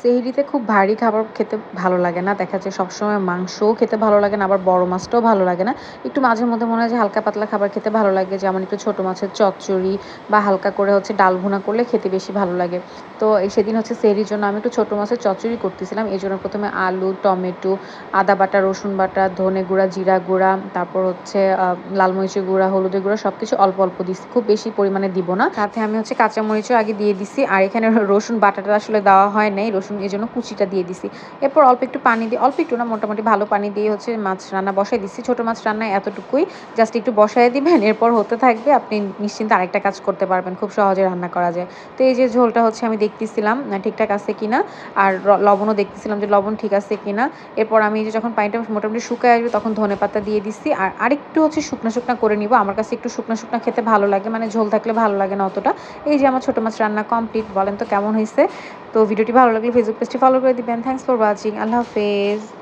সেহরিতে খুব ভারী খাবার খেতে ভালো লাগে না। দেখা যায় সবসময় মাংসও খেতে ভালো লাগে না, আবার বড় মাছটাও ভালো লাগে না। একটু মাঝে মধ্যে মনে হয় যে হালকা পাতলা খাবার খেতে ভালো লাগে। যেমন একটু ছোট মাছের চচ্চড়ি বা হালকা করে ডাল ভুনা করলে খেতে বেশি ভালো লাগে। তো সেদিন সেহরির জন্য আমি একটু ছোট মাছের চচ্চড়ি করতেছিলাম। এজন্য ১ম এ আলু, টমেটো, আদা বাটা, রসুন বাটা, ধনে গুঁড়া, জিরা গুঁড়া, তারপর লাল মরিচের গুঁড়া, হলুদের গুঁড়া সবকিছু অল্প, অল্প দিছি। খুব বেশি পরিমাণে দিব না। সাথে আমি কাঁচা মরিচও আগে দিয়ে দিছি। আর এখানে রসুন বাটাটা আসলে দেওয়া হয় নাই। রসুন এজন্য কুচিটা দিয়ে দিছি। এরপর অল্প একটু পানি দিয়ে, অল্প একটু না, মোটামুটি ভালো পানি দিয়ে মাছ রান্না বসায় দিচ্ছি। ছোট মাছ রান্নায় এতটুকুই। জাস্ট একটু বসায় দিবেন। এরপর হতে থাকবে। আপনি নিশ্চিন্তে আরেকটা কাজ করতে পারবেন। খুব সহজে রান্না করা যায়। তো এই যে ঝোলটা আমি দেখতেছিলাম ঠিকঠাক আছে কিনা। আর লবণও দেখতেছিলাম যে লবণ ঠিক আছে কিনা। এরপর আমি এই যে যখন পানিটা মোটামুটি শুকায় আসবে তখন ধনেপাতা দিয়ে দিচ্ছি। আর আরেকটু শুকনা, শুকনা করে নিব। আমার কাছে একটু শুকনা, শুকনা খেতে ভালো লাগে। মানে ঝোল থাকলে ভালো লাগে না অতটা। এই যে আমার ছোট মাছ রান্না কমপ্লিট। বলেন তো কেমন হইছে? তো ভিডিওটি ভালো লাগলে ফেসবুক পেজটি ফলো করে দিবেন। Thanks for watching. আল্লাহ হাফেজ।